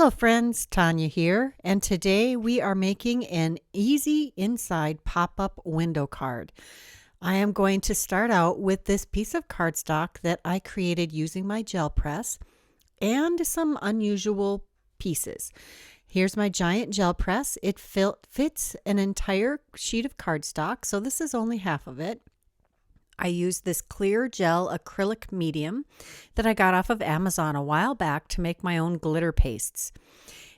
Hello friends, Tanya here, and today we are making an easy inside pop-up window card. I am going to start out with this piece of cardstock that I created using my gel press and some unusual pieces. Here's my giant gel press. It fits an entire sheet of cardstock, so this is only half of it. I used this clear gel acrylic medium that I got off of Amazon a while back to make my own glitter pastes.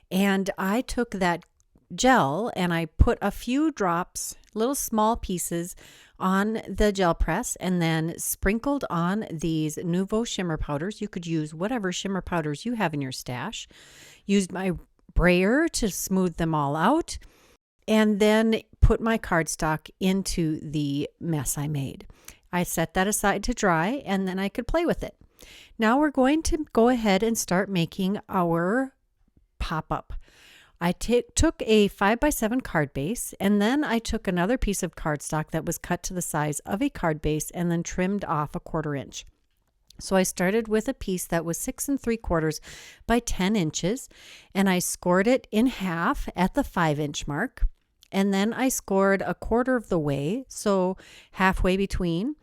And I took that gel and I put a few drops, little small pieces, on the gel press and then sprinkled on these Nuvo shimmer powders. You could use whatever shimmer powders you have in your stash. Used my brayer to smooth them all out and then put my cardstock into the mess I made. I set that aside to dry and then I could play with it. Now we're going to go ahead and start making our pop-up. I took a 5x7 card base and then I took another piece of cardstock that was cut to the size of a card base and then trimmed off 1/4 inch. So I started with a piece that was 6 3/4 by 10 inches and I scored it in half at the 5-inch mark. And then I scored 1/4 of the way, so halfway between.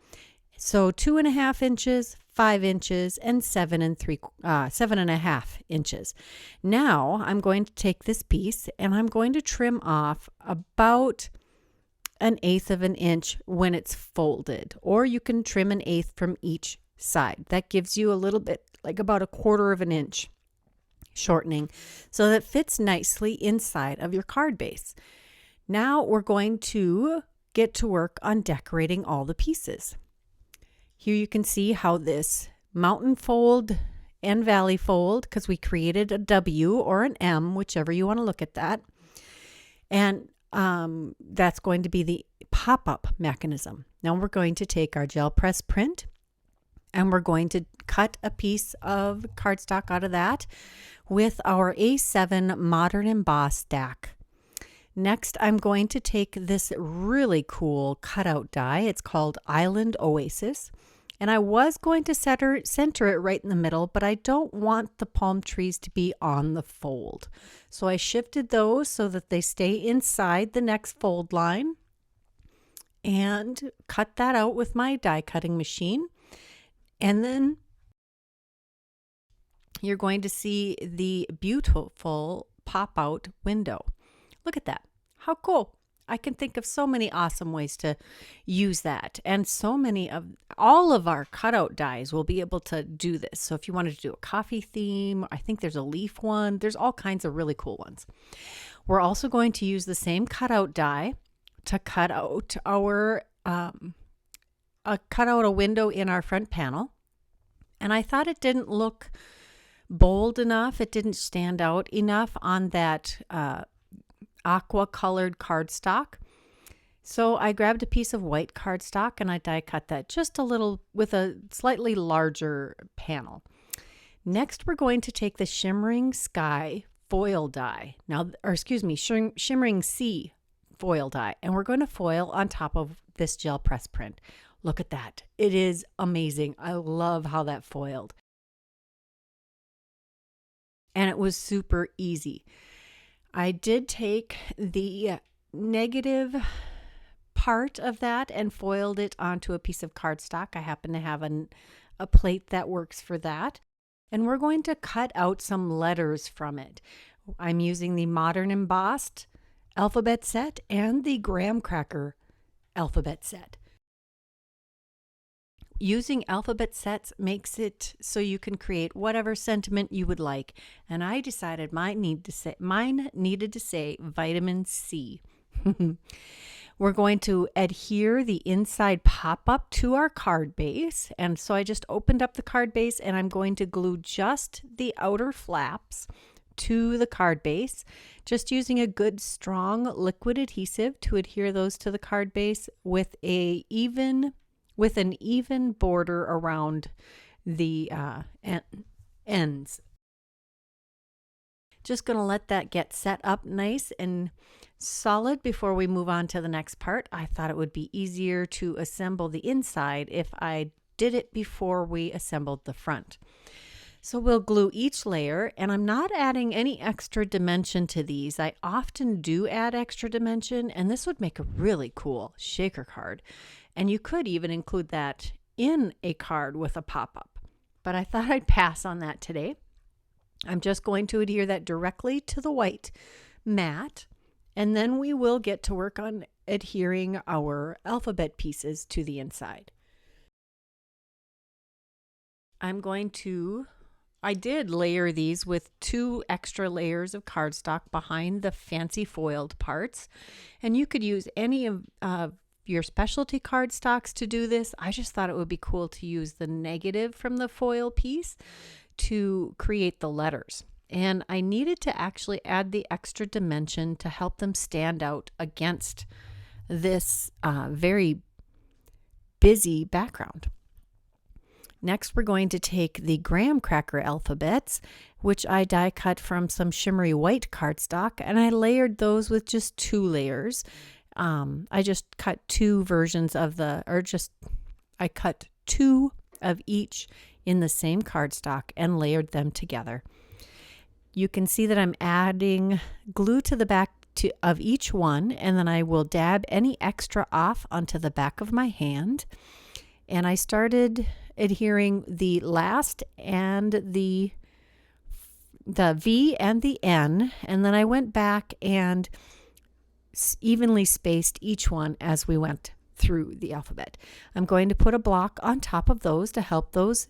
So 2.5 inches, 5 inches, and 7.5 inches. Now I'm going to take this piece and I'm going to trim off about 1/8 of an inch when it's folded, or you can trim 1/8 from each side. That gives you a little bit, like about 1/4 of an inch shortening, so that fits nicely inside of your card base. Now we're going to get to work on decorating all the pieces. Here you can see how this mountain fold and valley fold, because we created a W or an M, whichever you want to look at that. And that's going to be the pop-up mechanism. Now we're going to take our gel press print and we're going to cut a piece of cardstock out of that with our A7 Modern Embossed stack. Next, I'm going to take this really cool cutout die. It's called Island Oasis. And I was going to center it right in the middle, but I don't want the palm trees to be on the fold. So I shifted those so that they stay inside the next fold line and cut that out with my die cutting machine. And then you're going to see the beautiful pop-out window. Look at that. How cool. I can think of so many awesome ways to use that. And so many of all of our cutout dies will be able to do this. So if you wanted to do a coffee theme, I think there's a leaf one. There's all kinds of really cool ones. We're also going to use the same cutout die to cut out our cut out a window in our front panel. And I thought it didn't look bold enough. It didn't stand out enough on that aqua colored cardstock. So I grabbed a piece of white cardstock and I die cut that just a little with a slightly larger panel. Next, we're going to take the Shimmering Sky foil die. Now, or excuse me, Shimmering Sea foil die, and we're going to foil on top of this gel press print. Look at that. It is amazing. I love how that foiled. And it was super easy. I did take the negative part of that and foiled it onto a piece of cardstock. I happen to have a plate that works for that. And we're going to cut out some letters from it. I'm using the Modern Embossed alphabet set and the graham cracker alphabet set. Using alphabet sets makes it so you can create whatever sentiment you would like. And I decided mine needed to say vitamin C. We're going to adhere the inside pop-up to our card base. And so I just opened up the card base and I'm going to glue just the outer flaps to the card base, just using a good strong liquid adhesive to adhere those to the card base with an even border around the ends. Just going to let that get set up nice and solid before we move on to the next part. I thought it would be easier to assemble the inside if I did it before we assembled the front. So we'll glue each layer, and I'm not adding any extra dimension to these. I often do add extra dimension, and this would make a really cool shaker card. And you could even include that in a card with a pop-up. But I thought I'd pass on that today. I'm just going to adhere that directly to the white mat, and then we will get to work on adhering our alphabet pieces to the inside. I did layer these with 2 extra layers of cardstock behind the fancy foiled parts, and you could use any of your specialty cardstocks to do this. I just thought it would be cool to use the negative from the foil piece to create the letters. And I needed to actually add the extra dimension to help them stand out against this very busy background. Next, we're going to take the graham cracker alphabets, which I die cut from some shimmery white cardstock, and I layered those with just 2 layers. I just cut 2 versions of I cut 2 of each in the same cardstock and layered them together. You can see that I'm adding glue to the back of each one, and then I will dab any extra off onto the back of my hand. And I started adhering the last and the V and the N, and then I went back and evenly spaced each one as we went through the alphabet. I'm going to put a block on top of those to help those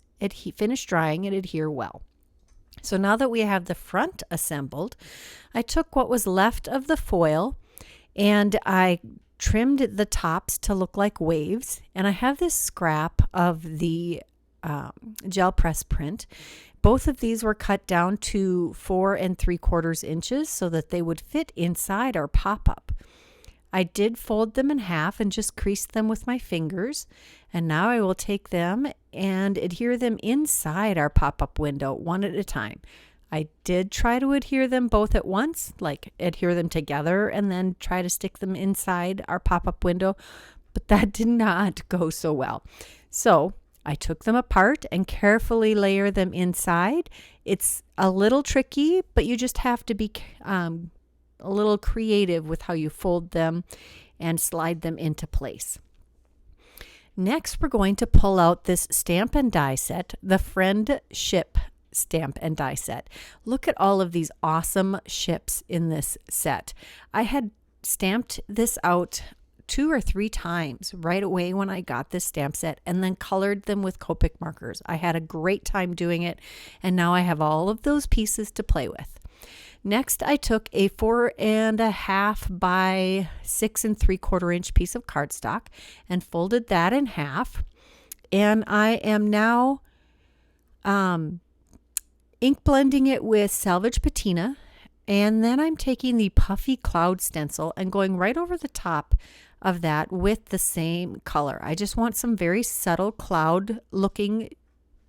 finish drying and adhere well. So now that we have the front assembled, I took what was left of the foil and I trimmed the tops to look like waves, and I have this scrap of the gel press print. Both of these were cut down to 4 3/4 inches so that they would fit inside our pop-up. I did fold them in half and just creased them with my fingers, and now I will take them and adhere them inside our pop-up window one at a time. I did try to adhere them both at once, like adhere them together and then try to stick them inside our pop-up window, but that did not go so well. So I took them apart and carefully layer them inside. It's a little tricky, but you just have to be a little creative with how you fold them and slide them into place. Next, we're going to pull out this stamp and die set, the Friend Ship stamp and die set. Look at all of these awesome ships in this set. I had stamped this out 2 or 3 times right away when I got this stamp set, and then colored them with Copic markers. I had a great time doing it, and now I have all of those pieces to play with. Next, I took a 4.5 by 6 3/4 inch piece of cardstock and folded that in half. And I am now ink blending it with Salvaged Patina. And then I'm taking the Puffy cloud stencil and going right over the top of that with the same color. I just want some very subtle cloud looking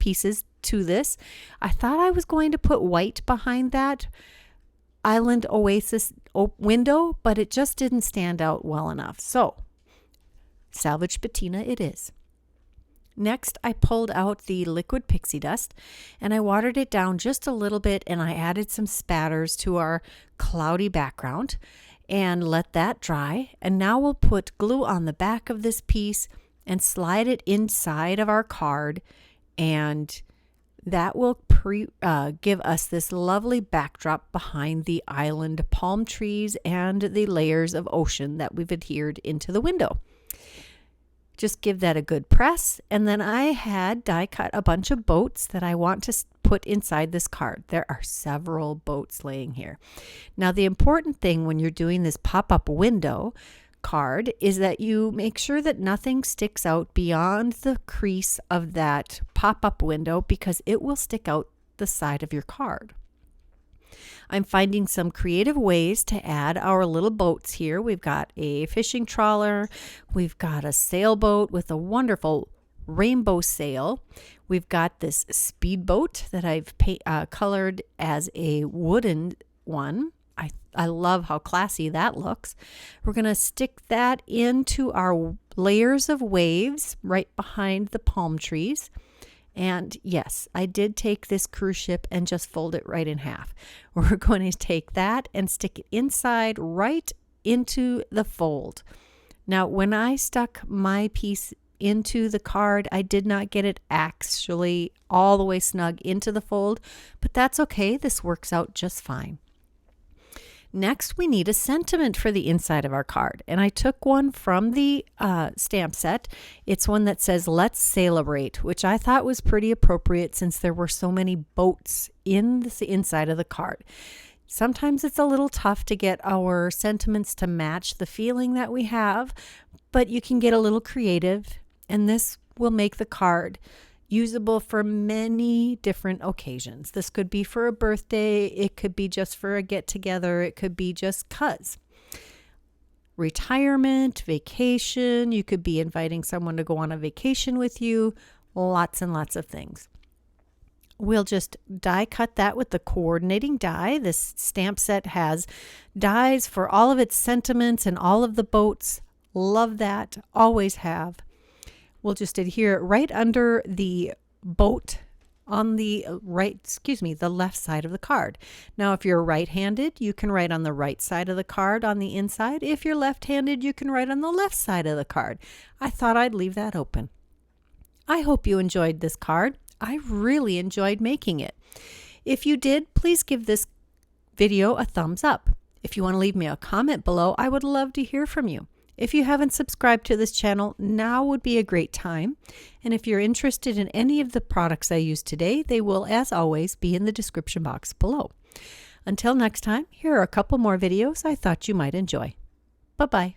pieces to this. I thought I was going to put white behind that Island Oasis window, but it just didn't stand out well enough. So Salvaged Patina it is. Next, I pulled out the liquid pixie dust and I watered it down just a little bit, and I added some spatters to our cloudy background and let that dry. And now we'll put glue on the back of this piece and slide it inside of our card, and that will give us this lovely backdrop behind the island palm trees and the layers of ocean that we've adhered into the window. Just give that a good press, and then I had die cut a bunch of boats that I want to put inside this card. There are several boats laying here. Now, the important thing when you're doing this pop-up window card is that you make sure that nothing sticks out beyond the crease of that pop-up window, because it will stick out the side of your card. I'm finding some creative ways to add our little boats here. We've got a fishing trawler. We've got a sailboat with a wonderful rainbow sail. We've got this speedboat that I've colored as a wooden one. I love how classy that looks. We're going to stick that into our layers of waves right behind the palm trees. And yes, I did take this cruise ship and just fold it right in half. We're going to take that and stick it inside right into the fold. Now, when I stuck my piece into the card, I did not get it actually all the way snug into the fold, but that's okay. This works out just fine. Next, we need a sentiment for the inside of our card. And I took one from the stamp set. It's one that says, "Let's Celebrate," which I thought was pretty appropriate since there were so many boats in the inside of the card. Sometimes it's a little tough to get our sentiments to match the feeling that we have, but you can get a little creative, and this will make the card usable for many different occasions. This could be for a birthday, it could be just for a get-together, it could be just 'cause. Retirement, vacation, you could be inviting someone to go on a vacation with you, lots and lots of things. We'll just die cut that with the coordinating die. This stamp set has dies for all of its sentiments and all of the boats. Love that, always have. We'll just adhere it right under the boat on the the left side of the card. Now, if you're right-handed, you can write on the right side of the card on the inside. If you're left-handed, you can write on the left side of the card. I thought I'd leave that open. I hope you enjoyed this card. I really enjoyed making it. If you did, please give this video a thumbs up. If you want to leave me a comment below, I would love to hear from you. If you haven't subscribed to this channel, now would be a great time. And if you're interested in any of the products I used today, they will, as always, be in the description box below. Until next time, here are a couple more videos I thought you might enjoy. Bye-bye.